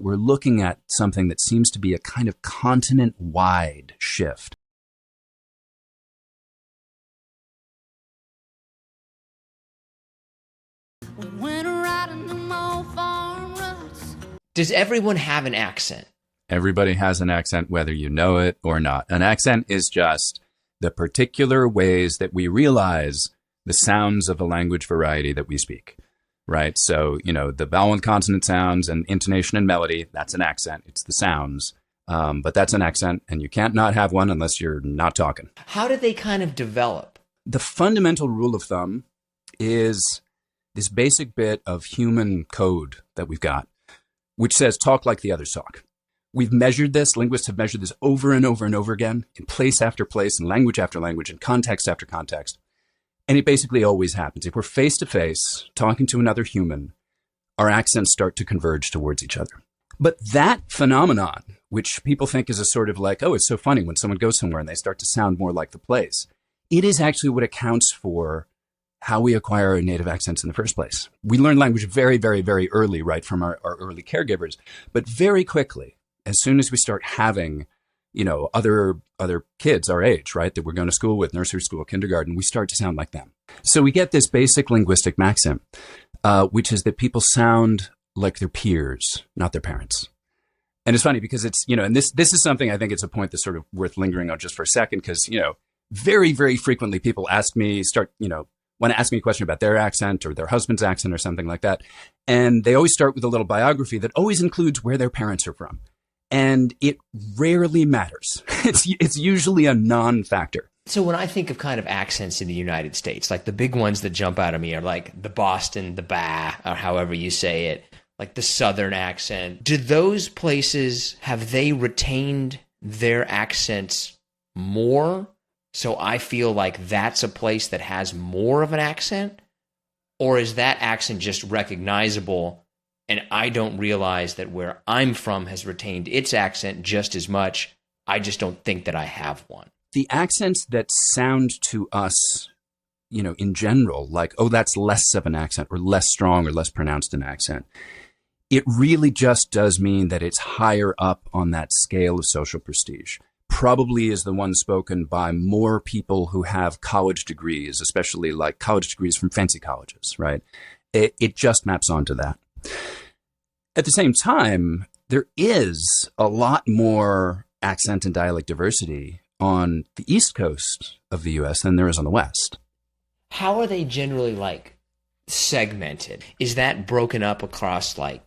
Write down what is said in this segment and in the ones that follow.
We're looking at something that seems to be a kind of continent-wide shift. Does everyone have an accent? Everybody has an accent, whether you know it or not. An accent is just the particular ways that we realize the sounds of a language variety that we speak, right? So, the vowel and consonant sounds and intonation and melody, that's an accent. It's the sounds. But that's an accent, and you can't not have one unless you're not talking. How do they kind of develop? The fundamental rule of thumb is this basic bit of human code that we've got, which says talk like the others talk. We've measured this, linguists have measured this over and over and over again, in place after place, in language after language, in context after context. And it basically always happens. If we're face to face talking to another human, our accents start to converge towards each other. But that phenomenon, which people think is a sort of like, oh, it's so funny when someone goes somewhere and they start to sound more like the place, it is actually what accounts for how we acquire our native accents in the first place. We learn language very, very, very early, right, from our early caregivers. But very quickly, as soon as we start having, other kids our age, right, that we're going to school with, nursery school, kindergarten, we start to sound like them. So we get this basic linguistic maxim, which is that people sound like their peers, not their parents. And it's funny because it's, and this is something I think it's a point that's sort of worth lingering on just for a second, because, very, very frequently people want to ask me a question about their accent or their husband's accent or something like that. And they always start with a little biography that always includes where their parents are from. And it rarely matters. It's usually a non-factor. So when I think of kind of accents in the United States, like the big ones that jump out at me are like the Boston, the bah, or however you say it, like the Southern accent. Do those places, have they retained their accents more? So I feel like that's a place that has more of an accent? Or is that accent just recognizable and I don't realize that where I'm from has retained its accent just as much? I just don't think that I have one. The accents that sound to us, in general, like, oh, that's less of an accent or less strong or less pronounced an accent, it really just does mean that it's higher up on that scale of social prestige. Probably is the one spoken by more people who have college degrees, especially like college degrees from fancy colleges, right? It just maps onto that. At the same time, there is a lot more accent and dialect diversity on the East Coast of the U.S. than there is on the West. How are they generally like segmented? Is that broken up across like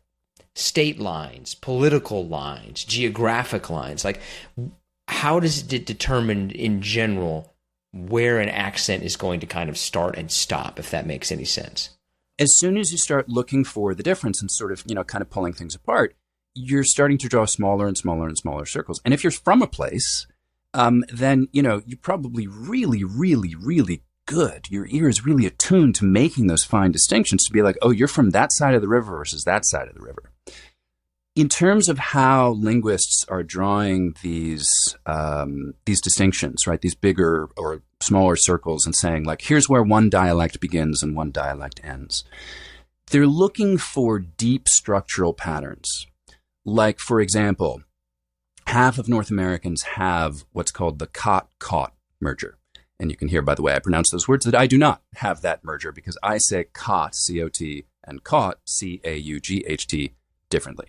state lines, political lines, geographic lines? Like, how does it determine in general where an accent is going to kind of start and stop, if that makes any sense? As soon as you start looking for the difference and sort of, kind of pulling things apart, you're starting to draw smaller and smaller and smaller circles. And if you're from a place, then, you're probably really, really, really good. Your ear is really attuned to making those fine distinctions to be like, oh, you're from that side of the river versus that side of the river. In terms of how linguists are drawing these distinctions, right, these bigger or smaller circles and saying, like, here's where one dialect begins and one dialect ends, they're looking for deep structural patterns. Like, for example, half of North Americans have what's called the Cot Caught Merger. And you can hear, by the way, I pronounce those words, that I do not have that merger because I say cot, C-O-T, and caught, C-A-U-G-H-T, differently.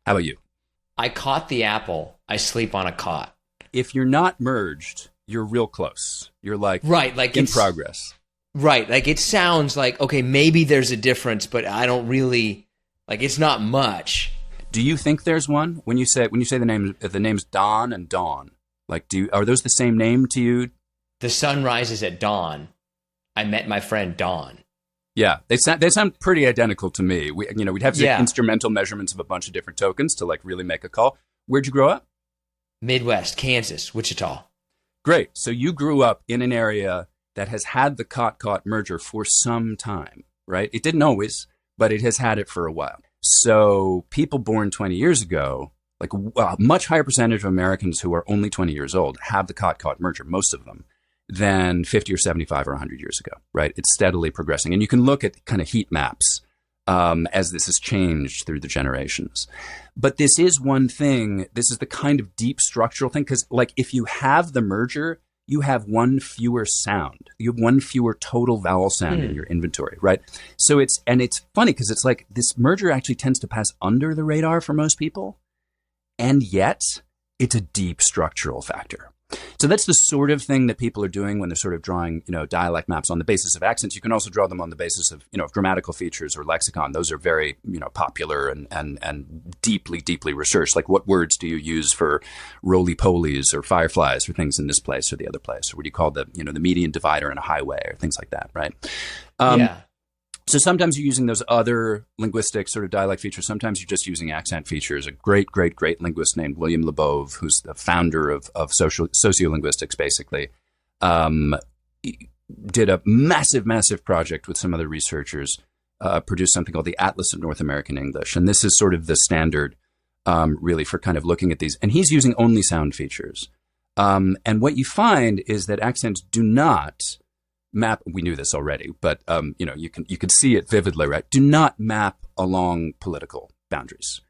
How about you? I caught the apple. I sleep on a cot. If you're not merged, you're real close. You're like, right, like in progress. Right. Like it sounds like, okay, maybe there's a difference, but I don't really, like, it's not much. Do you think there's one? When you say the names Don and Dawn, like, are those the same name to you? The sun rises at dawn. I met my friend Dawn. Yeah, they sound pretty identical to me. We'd have instrumental measurements of a bunch of different tokens to like really make a call. Where'd you grow up? Midwest, Kansas, Wichita. Great. So you grew up in an area that has had the Cot Caught Merger for some time, right? It didn't always, but it has had it for a while. So people born 20 years ago, like a much higher percentage of Americans who are only 20 years old have the Cot Caught Merger, most of them, than 50 or 75 or 100 years ago, right? It's steadily progressing. And you can look at kind of heat maps as this has changed through the generations. But this is one thing. This is the kind of deep structural thing, because like if you have the merger, you have one fewer sound. You have one fewer total vowel sound in your inventory, right? So it's funny because it's like this merger actually tends to pass under the radar for most people, and yet it's a deep structural factor. So that's the sort of thing that people are doing when they're sort of drawing, dialect maps on the basis of accents. You can also draw them on the basis of, grammatical features or lexicon. Those are very, popular and deeply, deeply researched. Like what words do you use for roly-polies or fireflies for things in this place or the other place? Or what do you call the median divider in a highway or things like that, right? Yeah. So sometimes you're using those other linguistic sort of dialect features. Sometimes you're just using accent features. A great, great, great linguist named William Labov, who's the founder of sociolinguistics, basically, did a massive, massive project with some other researchers, produced something called the Atlas of North American English. And this is sort of the standard, really, for kind of looking at these. And he's using only sound features. And what you find is that accents do not map. We knew this already, but you can see it vividly, right? Do not map along political boundaries.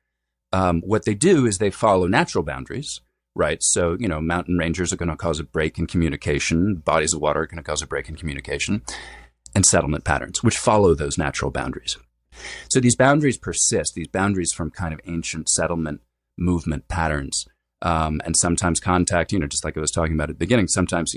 What they do is they follow natural boundaries, right? So mountain ranges are going to cause a break in communication. Bodies of water are going to cause a break in communication, and settlement patterns, which follow those natural boundaries. So these boundaries persist. These boundaries from kind of ancient settlement movement patterns, and sometimes contact. Just like I was talking about at the beginning. Sometimes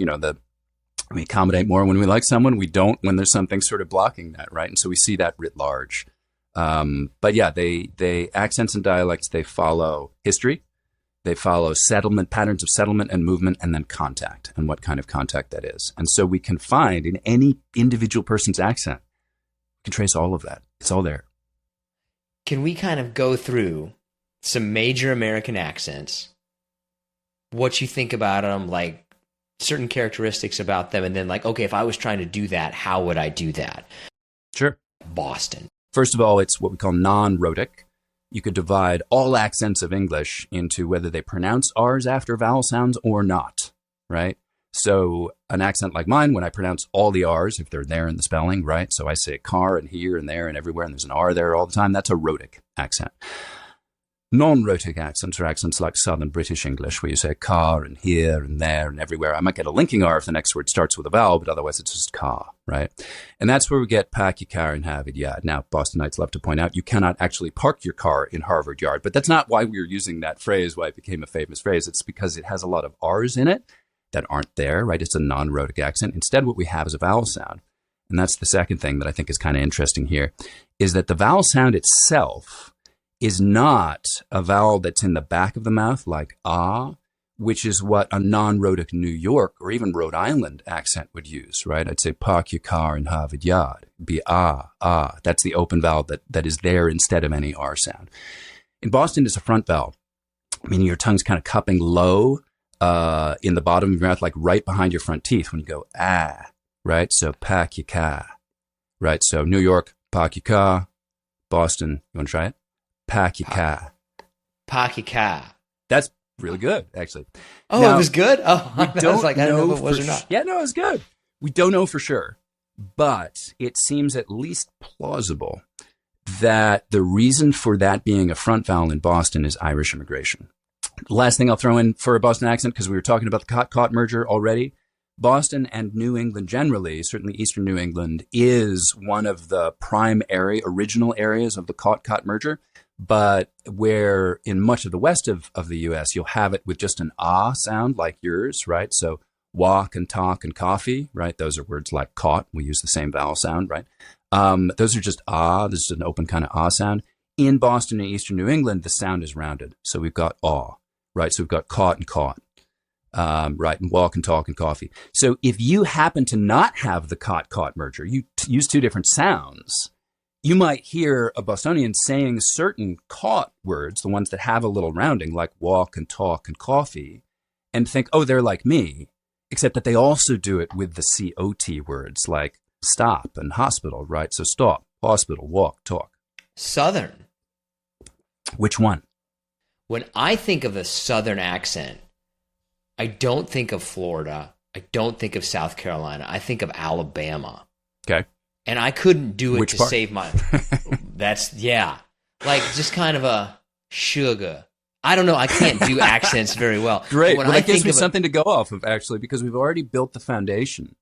we accommodate more when we like someone. We don't when there's something sort of blocking that, right? And so we see that writ large. But yeah, they accents and dialects, they follow history. They follow settlement, patterns of settlement and movement, and then contact, and what kind of contact that is. And so we can find in any individual person's accent, we can trace all of that. It's all there. Can we kind of go through some major American accents, what you think about them, like certain characteristics about them, and then like, okay, if I was trying to do that, how would I do that? Sure. Boston. First of all, it's what we call non-rhotic. You could divide all accents of English into whether they pronounce R's after vowel sounds or not, right? So an accent like mine, when I pronounce all the R's, if they're there in the spelling, right? So I say car and here and there and everywhere, and there's an R there all the time. That's a rhotic accent. Non-rhotic accents are accents like Southern British English, where you say car and here and there and everywhere. I might get a linking R if the next word starts with a vowel, but otherwise it's just car, right? And that's where we get pack your car in Harvard Yard. Now, Bostonites love to point out you cannot actually park your car in Harvard Yard, but that's not why we were using that phrase, why it became a famous phrase. It's because it has a lot of R's in it that aren't there, right? It's a non-rhotic accent. Instead, what we have is a vowel sound. And that's the second thing that I think is kind of interesting here, is that the vowel sound itself is not a vowel that's in the back of the mouth like ah, which is what a non-rhotic New York or even Rhode Island accent would use, right? I'd say park your car in Harvard Yard. It'd be ah, ah. That's the open vowel that is there instead of any R sound. In Boston, it's a front vowel, meaning your tongue's kind of cupping low in the bottom of your mouth, like right behind your front teeth when you go ah, right? So pack your car, right? So New York, park your car. Boston, you want to try it? Pack your car. Pack your car. That's really good, actually. Oh, now, it was good? Oh, I was like, I don't know if it was or not. Yeah, no, it was good. We don't know for sure, but it seems at least plausible that the reason for that being a front vowel in Boston is Irish immigration. Last thing I'll throw in for a Boston accent, because we were talking about the Cot Caught Merger already. Boston and New England generally, certainly Eastern New England, is one of the prime original areas of the Cot Caught Merger. But where in much of the west of the U.S., you'll have it with just an ah sound like yours, right? So walk and talk and coffee, right? Those are words like caught. We use the same vowel sound, right? Those are just ah. This is an open kind of ah sound. In Boston and Eastern New England, the sound is rounded. So we've got ah, right? So we've got caught and caught, right? And walk and talk and coffee. So if you happen to not have the Cot Caught Merger, you use two different sounds, you might hear a Bostonian saying certain caught words, the ones that have a little rounding, like walk and talk and coffee, and think, oh, they're like me, except that they also do it with the COT words like stop and hospital, right? So stop, hospital, walk, talk. Southern. Which one? When I think of a Southern accent, I don't think of Florida. I don't think of South Carolina. I think of Alabama. Okay. And I couldn't do it Which to part? save my That's, yeah. Like just kind of a sugar. I don't know. I can't do accents very well. Great. When Well, I that gives think me of something to go off of, actually, because we've already built the foundation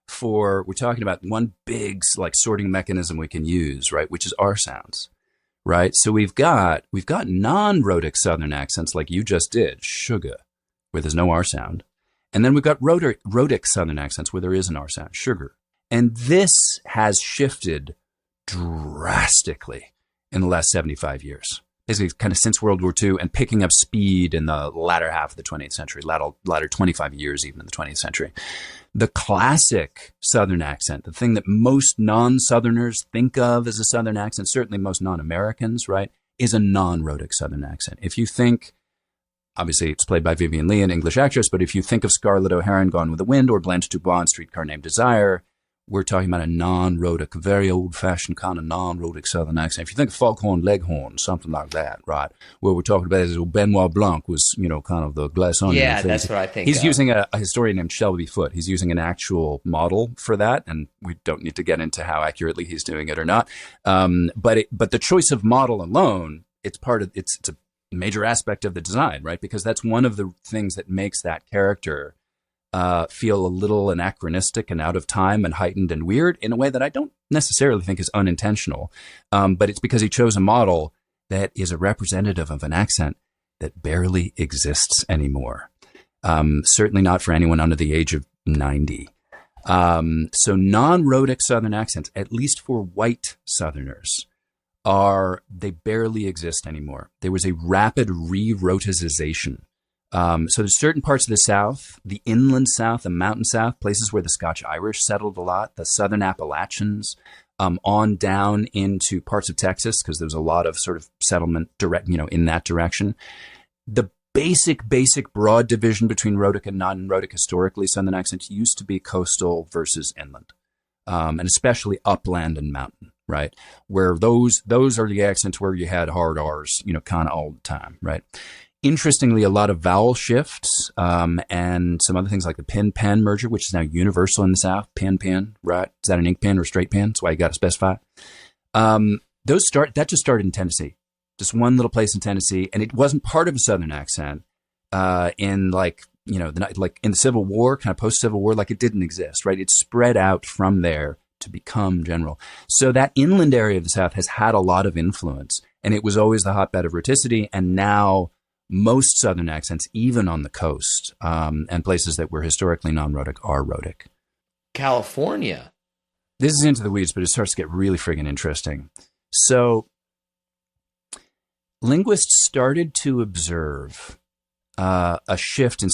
for, we're talking about one big like sorting mechanism we can use, right? Which is R sounds, right? So we've got non-rhotic Southern accents like you just did, sugar, where there's no R sound. And then we've got rhotic Southern accents where there is an R sound, sugar. And this has shifted drastically in the last 75 years. Basically, kind of since World War II and picking up speed in the latter half of the 20th century, latter 25 years even in the 20th century. The classic Southern accent, the thing that most non-Southerners think of as a Southern accent, certainly most non-Americans, right, is a non-rhotic Southern accent. If you think, obviously it's played by Vivien Leigh, an English actress, but if you think of Scarlett O'Hara in Gone with the Wind or Blanche DuBois in Streetcar Named Desire, we're talking about a non-rhotic, very old-fashioned kind of non-rhotic Southern accent. If you think of Foghorn Leghorn, something like that, right? Where we're talking about is Benoit Blanc was, kind of the glace onion. Yeah, that's what I think. He's using a historian named Shelby Foote. He's using an actual model for that, and we don't need to get into how accurately he's doing it or not. But the choice of model alone, it's a major aspect of the design, right? Because that's one of the things that makes that character feel a little anachronistic and out of time and heightened and weird in a way that I don't necessarily think is unintentional. But it's because he chose a model that is a representative of an accent that barely exists anymore. Certainly not for anyone under the age of 90. So non-rhotic Southern accents, at least for white Southerners, they barely exist anymore. There was a rapid re-rhoticization. So there's certain parts of the South, the inland South, the mountain South, places where the Scotch Irish settled a lot, the Southern Appalachians, on down into parts of Texas, because there's a lot of sort of settlement in that direction. The basic broad division between rhotic and non-rhotic historically Southern accents used to be coastal versus inland, and especially upland and mountain, right? Where those are the accents where you had hard R's, kind of all the time, right? Interestingly, a lot of vowel shifts and some other things like the pin-pen merger, which is now universal in the South. Pen, right? Is that an ink pen or a straight pen? That's why you got to specify. That just started in Tennessee, just one little place in Tennessee, and it wasn't part of a Southern accent in like in the Civil War, kind of post-Civil War, like it didn't exist, right? It spread out from there to become general. So that inland area of the South has had a lot of influence, and it was always the hotbed of rhoticity, and now most Southern accents, even on the coast and places that were historically non-rhotic, are rhotic. California. This is into the weeds, but it starts to get really friggin' interesting. So linguists started to observe a shift in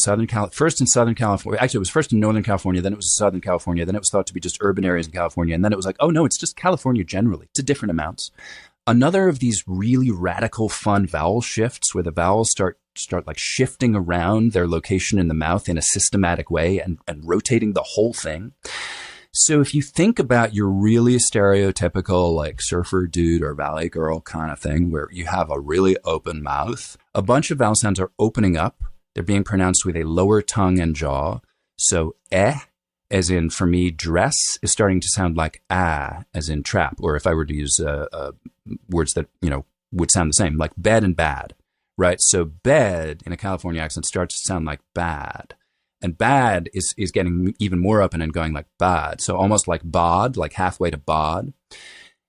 first in Southern California. Actually, it was first in Northern California, then it was Southern California, then it was thought to be just urban areas in California, and then it was like, oh no, it's just California generally, to different amounts. Another of these really radical, fun vowel shifts where the vowels start like shifting around their location in the mouth in a systematic way and rotating the whole thing. So if you think about your really stereotypical like surfer dude or valley girl kind of thing where you have a really open mouth, a bunch of vowel sounds are opening up. They're being pronounced with a lower tongue and jaw. So as in, for me, dress is starting to sound like as in trap, or if I were to use words that, would sound the same, like bed and bad, right? So bed in a California accent starts to sound like bad. And bad is getting even more open and going like bad. So almost like bod, like halfway to bod.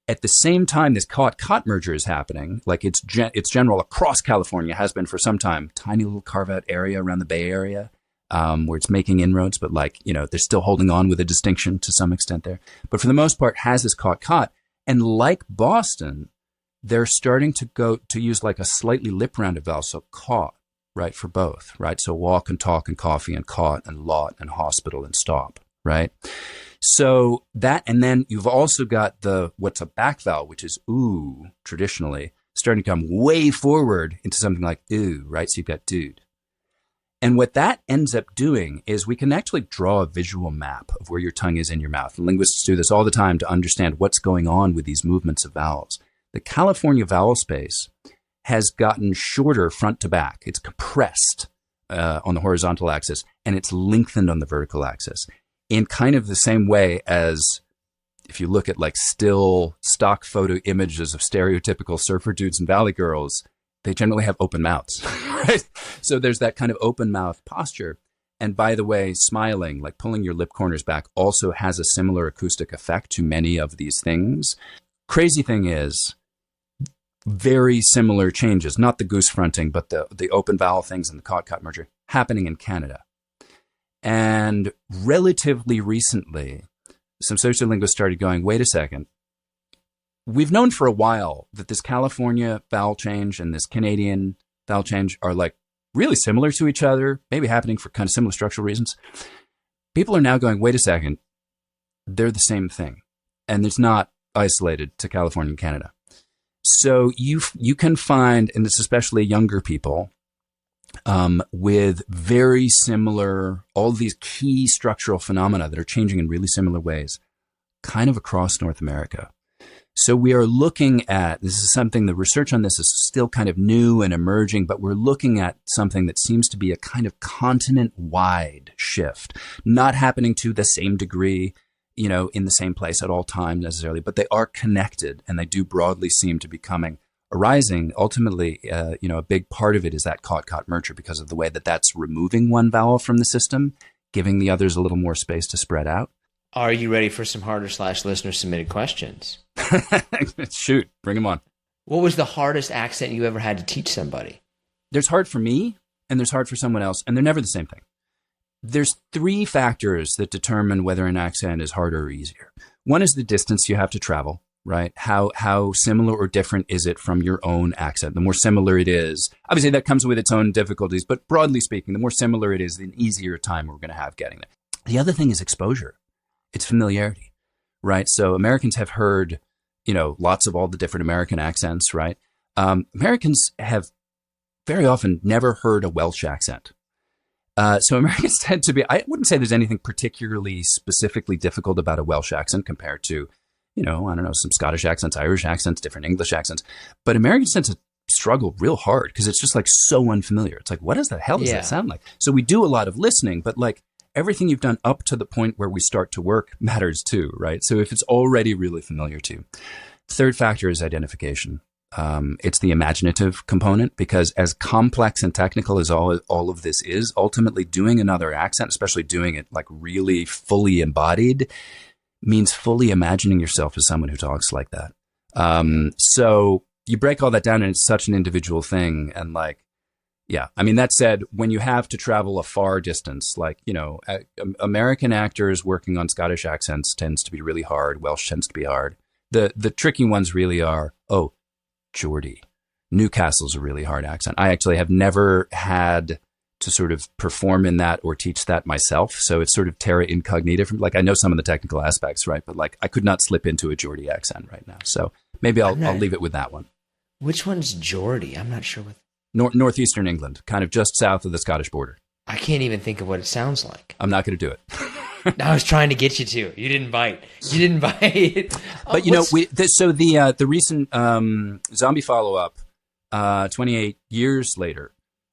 At the same time, this Cot Caught Merger is happening. Like it's general across California, has been for some time, tiny little carve-out area around the Bay Area. Where it's making inroads, but they're still holding on with a distinction to some extent there. But for the most part, has this caught. And like Boston, they're starting to use like a slightly lip-rounded vowel, so caught, right, for both, right? So walk and talk and coffee and caught and lot and hospital and stop, right? So that, and then you've also got what's a back vowel, which is ooh, traditionally, starting to come way forward into something like ooh, right? So you've got dude. And what that ends up doing is we can actually draw a visual map of where your tongue is in your mouth. And linguists do this all the time to understand what's going on with these movements of vowels. The California vowel space has gotten shorter front to back. It's compressed on the horizontal axis, and it's lengthened on the vertical axis in kind of the same way as if you look at like still stock photo images of stereotypical surfer dudes and valley girls, they generally have open mouths, right? So there's that kind of open mouth posture. And by the way, smiling, like pulling your lip corners back, also has a similar acoustic effect to many of these things. Crazy thing is, very similar changes, not the goose fronting, but the open vowel things and the Cot Caught Merger happening in Canada. And relatively recently, some sociolinguists started going, wait a second. We've known for a while that this California vowel change and this Canadian vowel change are like really similar to each other, maybe happening for kind of similar structural reasons. People are now going, wait a second, they're the same thing. And it's not isolated to California and Canada. So you can find, and it's especially younger people, with very similar, all these key structural phenomena that are changing in really similar ways, kind of across North America. So we are looking at, this is something, the research on this is still kind of new and emerging, but we're looking at something that seems to be a kind of continent-wide shift, not happening to the same degree, in the same place at all times necessarily, but they are connected and they do broadly seem to be arising. Ultimately, a big part of it is that Cot Caught Merger because of the way that that's removing one vowel from the system, giving the others a little more space to spread out. Are you ready for some harder / listener submitted questions? Shoot, bring them on. What was the hardest accent you ever had to teach somebody? There's hard for me and there's hard for someone else, and they're never the same thing. There's 3 factors that determine whether an accent is harder or easier. One is the distance you have to travel, right? How similar or different is it from your own accent? The more similar it is, obviously that comes with its own difficulties, but broadly speaking, the more similar it is, the easier time we're going to have getting there. The other thing is exposure. It's familiarity, right? So Americans have heard, lots of all the different American accents, right? Americans have very often never heard a Welsh accent. So Americans tend to be, I wouldn't say there's anything particularly specifically difficult about a Welsh accent compared to, some Scottish accents, Irish accents, different English accents. But Americans tend to struggle real hard because it's just like so unfamiliar. It's like, what does the hell does that sound like? So we do a lot of listening, but like everything you've done up to the point where we start to work matters too, right? So if it's already really familiar to you. Third factor is identification. It's the imaginative component, because as complex and technical as all of this is, ultimately doing another accent, especially doing it like really fully embodied, means fully imagining yourself as someone who talks like that. So you break all that down and it's such an individual thing. And like, that said, when you have to travel a far distance, like, American actors working on Scottish accents tends to be really hard. Welsh tends to be hard. The tricky ones really are, Geordie. Newcastle's a really hard accent. I actually have never had to sort of perform in that or teach that myself. So it's sort of terra incognita from, like, I know some of the technical aspects, right? But like, I could not slip into a Geordie accent right now. So maybe I'll leave it with that one. Which one's Geordie? I'm not sure what. Northeastern England, kind of just south of the Scottish border. I can't even think of what it sounds like. I'm not going to do it. I was trying to get you to. You didn't bite. But the recent zombie follow-up, 28 years later,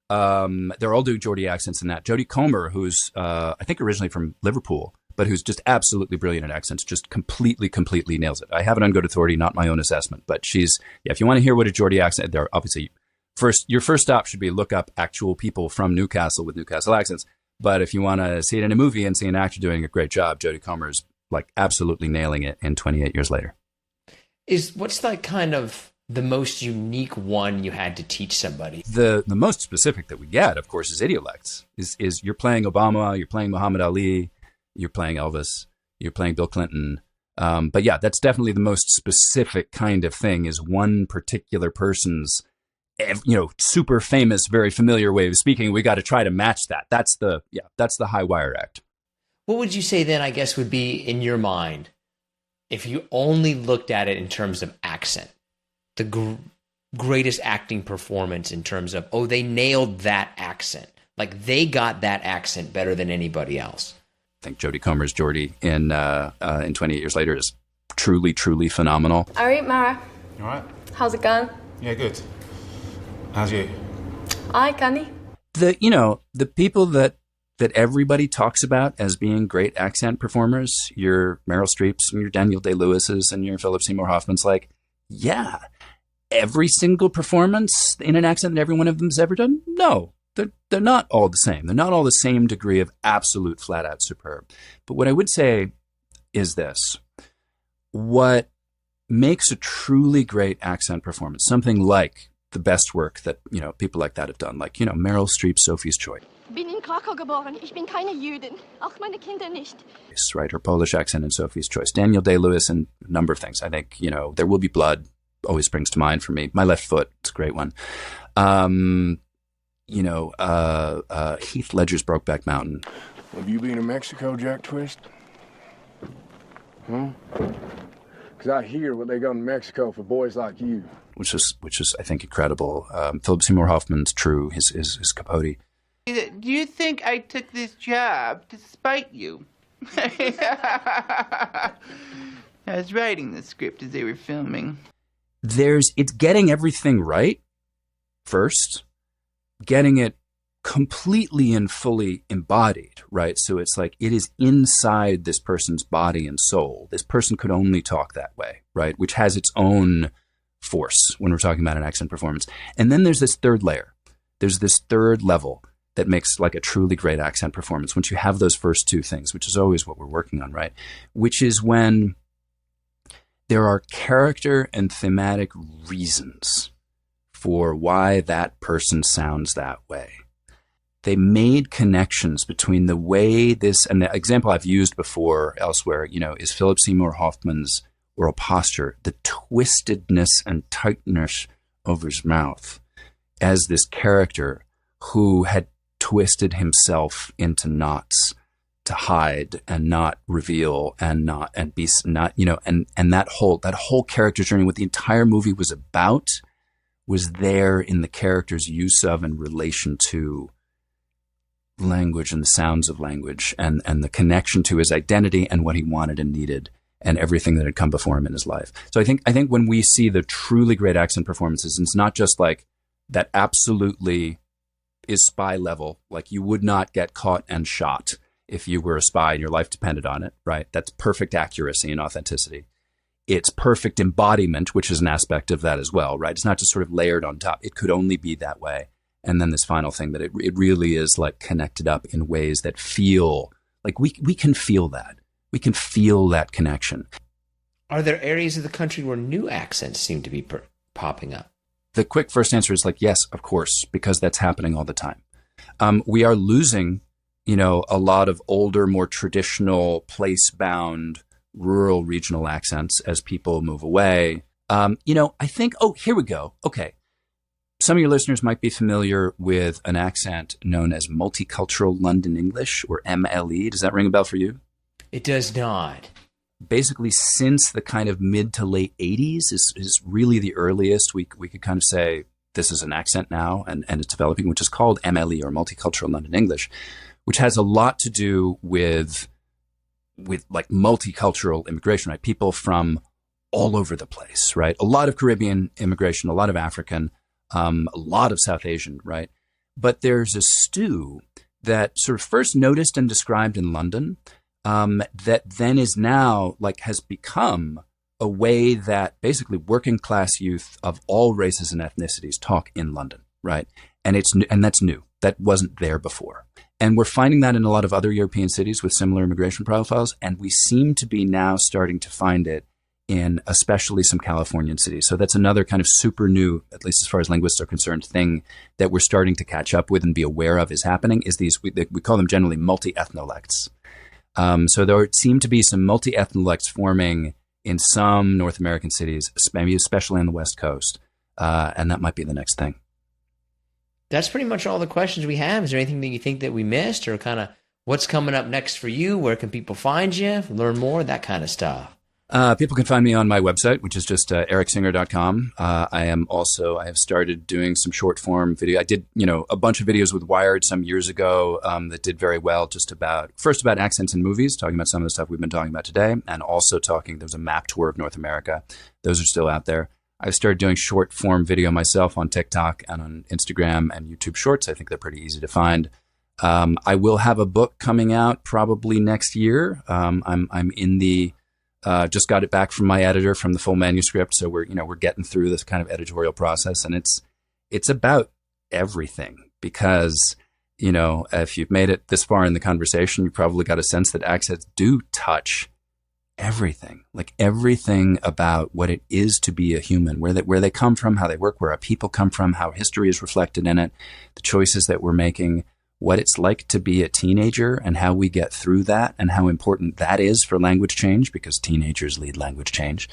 they're all doing Geordie accents in that. Jodie Comer, who's I think originally from Liverpool, but who's just absolutely brilliant at accents, just completely nails it. I have it on good authority, not my own assessment, but she's, if you want to hear what a Geordie accent, they're obviously your first stop should be look up actual people from Newcastle with Newcastle accents. But if you want to see it in a movie and see an actor doing a great job, Jodie Comer's like absolutely nailing it in 28 years later. What's like kind of the most unique one you had to teach somebody? The most specific that we get, of course, is idiolects. Is you're playing Obama, you're playing Muhammad Ali, you're playing Elvis, you're playing Bill Clinton. But yeah, that's definitely the most specific kind of thing, is one particular person's super famous, very familiar way of speaking. We got to try to match that. That's the high wire act. What would you say then, I guess, would be in your mind, if you only looked at it in terms of accent, the greatest acting performance in terms of, they nailed that accent. Like they got that accent better than anybody else. I think Jodie Comer's Geordie in 28 Years Later is truly, truly phenomenal. All right, Mara. All right. How's it going? Yeah, good. How's you? Hi, Candy. The people that that everybody talks about as being great accent performers, your Meryl Streeps and your Daniel Day-Lewis's and your Philip Seymour Hoffman's, like, yeah, every single performance in an accent that every one of them's ever done? No, they're not all the same. They're not all the same degree of absolute flat-out superb. But what I would say is this. What makes a truly great accent performance, something like the best work that, people like that have done, like, Meryl Streep, Sophie's Choice. Bin in Krakau geboren. Ich bin keine Jüdin. Auch meine Kinder nicht. Right, her Polish accent in Sophie's Choice. Daniel Day-Lewis and a number of things. I think, There Will Be Blood always springs to mind for me. My Left Foot, it's a great one. Heath Ledger's Brokeback Mountain. Have you been in Mexico, Jack Twist? Huh? Because I hear what they got in Mexico for boys like you. Which is I think, incredible. Philip Seymour Hoffman's True, his Capote. Do you think I took this job to spite you? I was writing the script as they were filming. It's getting everything right first, getting it completely and fully embodied, right? So it's like it is inside this person's body and soul. This person could only talk that way, right? Which has its own force when we're talking about an accent performance. And then there's this third layer. There's this third level that makes like a truly great accent performance. Once you have those first two things, which is always what we're working on, right? Which is when there are character and thematic reasons for why that person sounds that way. They made connections between the way this, and the example I've used before elsewhere, is Philip Seymour Hoffman's oral posture, the twistedness and tightness of his mouth as this character who had twisted himself into knots to hide and not reveal and that whole character journey, what the entire movie was about, was there in the character's use of and relation to language and the sounds of language and the connection to his identity and what he wanted and needed and everything that had come before him in his life. So I think when we see the truly great accent performances, it's not just like that absolutely is spy level, like you would not get caught and shot if you were a spy and your life depended on it, right? That's perfect accuracy and authenticity. It's perfect embodiment, which is an aspect of that as well, right? It's not just sort of layered on top. It could only be that way. And then this final thing that it really is like connected up in ways that feel like we can feel that. We can feel that connection. Are there areas of the country where new accents seem to be popping up? The quick first answer is like, yes, of course, because that's happening all the time. We are losing, a lot of older, more traditional, place-bound, rural, regional accents as people move away. I think, here we go. Okay. Some of your listeners might be familiar with an accent known as Multicultural London English, or MLE. Does that ring a bell for you? It does not. Basically, since the kind of mid to late 80s is really the earliest we could kind of say this is an accent now and it's developing, which is called MLE, or Multicultural London English, which has a lot to do with like multicultural immigration, right? People from all over the place, right? A lot of Caribbean immigration, a lot of African, a lot of South Asian, right? But there's a stew that sort of first noticed and described in London, that then is now like has become a way that basically working class youth of all races and ethnicities talk in London, right? And that's new. That wasn't there before. And we're finding that in a lot of other European cities with similar immigration profiles. And we seem to be now starting to find it in especially some Californian cities. So that's another kind of super new, at least as far as linguists are concerned, thing that we're starting to catch up with and be aware of is happening is these, we call them generally multi-ethnolects. So there seem to be some multi-ethnolects forming in some North American cities, maybe especially on the West Coast. And that might be the next thing. That's pretty much all the questions we have. Is there anything that you think that we missed, or kind of what's coming up next for you? Where can people find you, learn more, that kind of stuff? People can find me on my website, which is just ericsinger.com. I have started doing some short form video. I did, a bunch of videos with Wired some years ago that did very well, just about accents in movies, talking about some of the stuff we've been talking about today, and also there was a map tour of North America. Those are still out there. I started doing short form video myself on TikTok and on Instagram and YouTube Shorts. I think they're pretty easy to find. I will have a book coming out probably next year. I'm in the just got it back from my editor from the full manuscript, so we're getting through this kind of editorial process, and it's about everything because if you've made it this far in the conversation, you probably got a sense that accents do touch everything, like everything about what it is to be a human, where they come from, how they work, where our people come from, how history is reflected in it, the choices that we're making, what it's like to be a teenager and how we get through that and how important that is for language change because teenagers lead language change.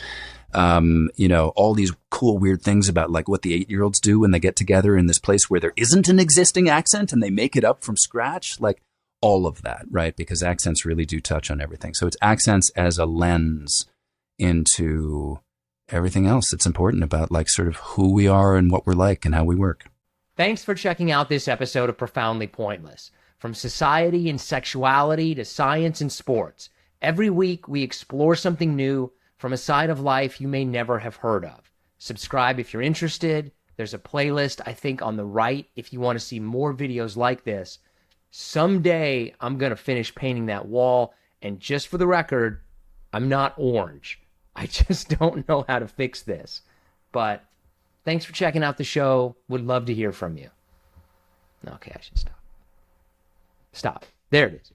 All these cool, weird things about like what the 8-year-olds do when they get together in this place where there isn't an existing accent and they make it up from scratch, like all of that, right? Because accents really do touch on everything. So it's accents as a lens into everything else that's important about like sort of who we are and what we're like and how we work. Thanks for checking out this episode of Profoundly Pointless. From society and sexuality to science and sports, every week we explore something new from a side of life you may never have heard of. Subscribe if you're interested. There's a playlist, I think, on the right if you want to see more videos like this. Someday I'm going to finish painting that wall, and just for the record, I'm not orange. I just don't know how to fix this. But thanks for checking out the show. Would love to hear from you. Okay, I should stop. Stop. There it is.